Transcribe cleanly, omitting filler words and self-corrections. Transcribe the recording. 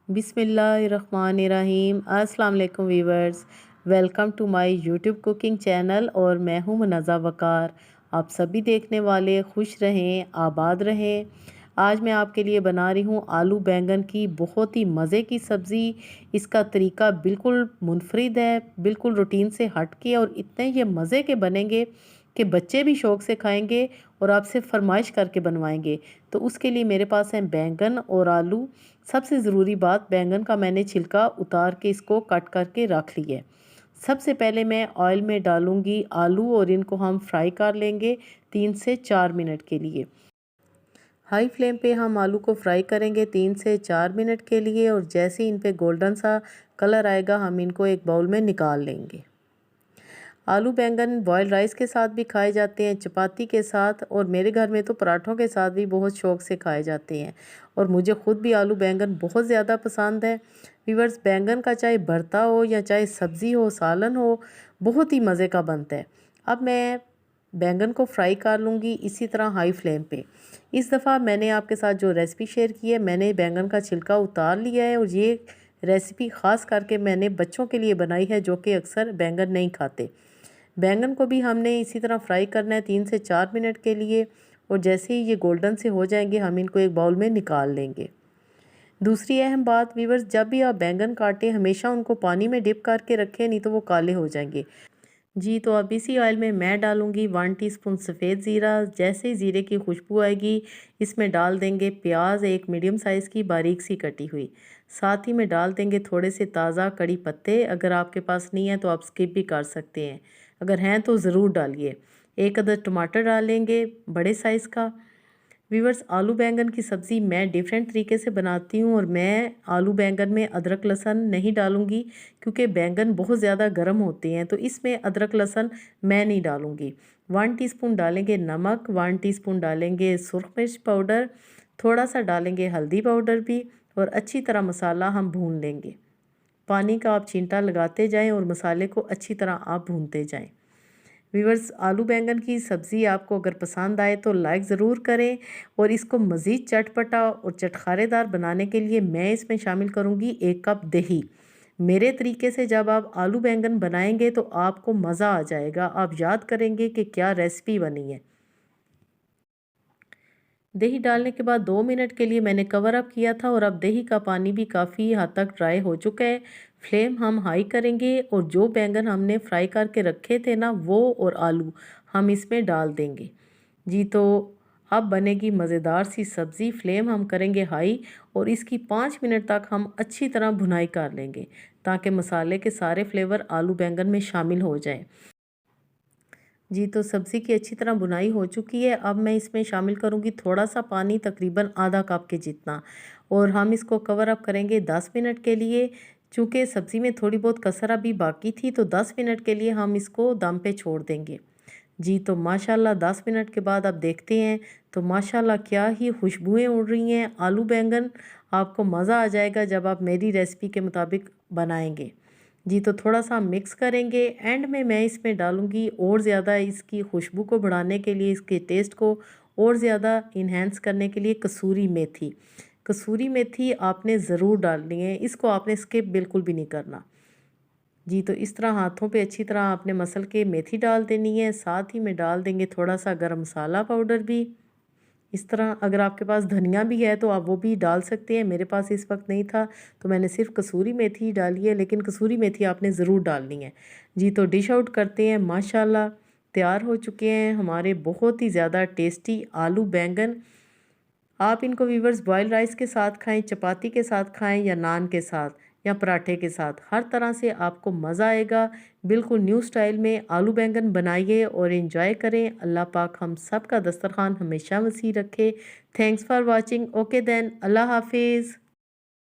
बिस्मिल्लाहिर्रहमानिर्रहीम। अस्सलाम वालेकुम viewers, welcome to my YouTube cooking channel और मैं हूं मुनज़्ज़ा वकार। आप सभी देखने वाले खुश रहें, आबाद रहें। आज मैं आपके लिए बना रही हूं आलू बैंगन की बहुत ही मज़े की सब्ज़ी। इसका तरीका बिल्कुल मुनफरिद है, बिल्कुल रूटीन से हट के, और इतने ये मज़े के बनेंगे कि बच्चे भी शौक़ से खाएंगे और आपसे फरमाइश करके बनवाएंगे। तो उसके लिए मेरे पास हैं बैंगन और आलू। सबसे ज़रूरी बात, बैंगन का मैंने छिलका उतार के इसको कट करके रख लिया है। सबसे पहले मैं ऑयल में डालूंगी आलू और इनको हम फ्राई कर लेंगे 3 से 4 मिनट के लिए। हाई फ्लेम पे हम आलू को फ्राई करेंगे 3 से 4 मिनट के लिए, और जैसे ही इन पे गोल्डन सा कलर आएगा हम इनको एक बाउल में निकाल लेंगे। आलू बैंगन बॉयल्ड राइस के साथ भी खाए जाते हैं, चपाती के साथ, और मेरे घर में तो पराठों के साथ भी बहुत शौक़ से खाए जाते हैं। और मुझे ख़ुद भी आलू बैंगन बहुत ज़्यादा पसंद है। व्यूअर्स, बैंगन का चाहे भरता हो या चाहे सब्ज़ी हो, सालन हो, बहुत ही मज़े का बनता है। अब मैं बैंगन को फ्राई कर लूँगी इसी तरह हाई फ्लेम पे। इस दफ़ा मैंने आपके साथ जो रेसिपी शेयर की है, मैंने बैंगन का छिलका उतार लिया है, और ये रेसिपी ख़ास करके मैंने बच्चों के लिए बनाई है जो कि अक्सर बैंगन नहीं खाते। बैंगन को भी हमने इसी तरह फ्राई करना है 3 से 4 मिनट के लिए, और जैसे ही ये गोल्डन से हो जाएंगे हम इनको एक बाउल में निकाल लेंगे। दूसरी अहम बात व्यूअर्स, जब भी आप बैंगन काटें हमेशा उनको पानी में डिप करके रखें, नहीं तो वो काले हो जाएंगे। जी, तो अब इसी ऑयल में मैं डालूंगी 1 टीस्पून सफ़ेद ज़ीरा। जैसे ही ज़ीरे की खुशबू आएगी इसमें डाल देंगे प्याज, एक मीडियम साइज़ की बारीक सी कटी हुई। साथ ही में डाल देंगे थोड़े से ताज़ा कड़ी पत्ते। अगर आपके पास नहीं है तो आप स्किप भी कर सकते हैं, अगर हैं तो ज़रूर डालिए। एक अदद टमाटर डालेंगे बड़े साइज़ का। व्यूअर्स, आलू बैंगन की सब्ज़ी मैं डिफरेंट तरीके से बनाती हूँ, और मैं आलू बैंगन में अदरक लहसुन नहीं डालूँगी क्योंकि बैंगन बहुत ज़्यादा गर्म होते हैं, तो इसमें अदरक लहसुन मैं नहीं डालूँगी। 1 टीस्पून डालेंगे नमक, 1 टीस्पून डालेंगे सुरख मिर्च पाउडर, थोड़ा सा डालेंगे हल्दी पाउडर भी, और अच्छी तरह मसाला हम भून लेंगे। पानी का आप छींटा लगाते जाएं और मसाले को अच्छी तरह आप भूनते जाएं। व्यूअर्स, आलू बैंगन की सब्ज़ी आपको अगर पसंद आए तो लाइक ज़रूर करें, और इसको मज़ीद चटपटा और चटखारेदार बनाने के लिए मैं इसमें शामिल करूँगी 1 कप दही। मेरे तरीके से जब आप आलू बैंगन बनाएंगे तो आपको मज़ा आ जाएगा, आप याद करेंगे कि क्या रेसिपी बनी है। दही डालने के बाद 2 मिनट के लिए मैंने कवर अप किया था, और अब दही का पानी भी काफ़ी हद तक ड्राई हो चुका है। फ्लेम हम हाई करेंगे, और जो बैंगन हमने फ्राई करके रखे थे ना, वो और आलू हम इसमें डाल देंगे। जी, तो अब बनेगी मज़ेदार सी सब्ज़ी। फ्लेम हम करेंगे हाई, और इसकी 5 मिनट तक हम अच्छी तरह भुनाई कर लेंगे ताकि मसाले के सारे फ्लेवर आलू बैंगन में शामिल हो जाएं। जी, तो सब्ज़ी की अच्छी तरह बुनाई हो चुकी है। अब मैं इसमें शामिल करूँगी थोड़ा सा पानी, तकरीबन आधा कप के जितना, और हम इसको कवर अप करेंगे 10 मिनट के लिए। चूँकि सब्ज़ी में थोड़ी बहुत कसर अभी बाकी थी, तो 10 मिनट के लिए हम इसको दम पे छोड़ देंगे। जी, तो माशाल्लाह 10 मिनट के बाद आप देखते हैं तो माशाल्लाह क्या ही खुशबुएँ उड़ रही हैं। आलू बैंगन आपको मज़ा आ जाएगा जब आप मेरी रेसिपी के मुताबिक बनाएँगे। जी, तो थोड़ा-सा मिक्स करेंगे। एंड में मैं इसमें डालूँगी और ज़्यादा इसकी खुशबू को बढ़ाने के लिए, इसके टेस्ट को और ज़्यादा इन्हेंस करने के लिए कसूरी मेथी। कसूरी मेथी आपने ज़रूर डालनी है, इसको आपने स्किप बिल्कुल भी नहीं करना। जी, तो इस तरह हाथों पे अच्छी तरह आपने मसल के मेथी डाल देनी है। साथ ही में डाल देंगे थोड़ा-सा गरम मसाला पाउडर भी। इस तरह अगर आपके पास धनिया भी है तो आप वो भी डाल सकते हैं। मेरे पास इस वक्त नहीं था तो मैंने सिर्फ कसूरी मेथी ही डाली है, लेकिन कसूरी मेथी आपने ज़रूर डालनी है। जी, तो डिश आउट करते हैं। माशाल्लाह तैयार हो चुके हैं हमारे बहुत ही ज़्यादा टेस्टी आलू बैंगन। आप इनको व्यूवर्स बॉयल राइस के साथ खाएं, चपाती के साथ खाएं, या नान के साथ, या पराठे के साथ, हर तरह से आपको मज़ा आएगा। बिल्कुल न्यू स्टाइल में आलू बैंगन बनाइए और एंजॉय करें। अल्लाह पाक हम सब का दस्तरखान हमेशा वसी रखे। Thanks for watching. Okay then, अल्लाह हाफिज़।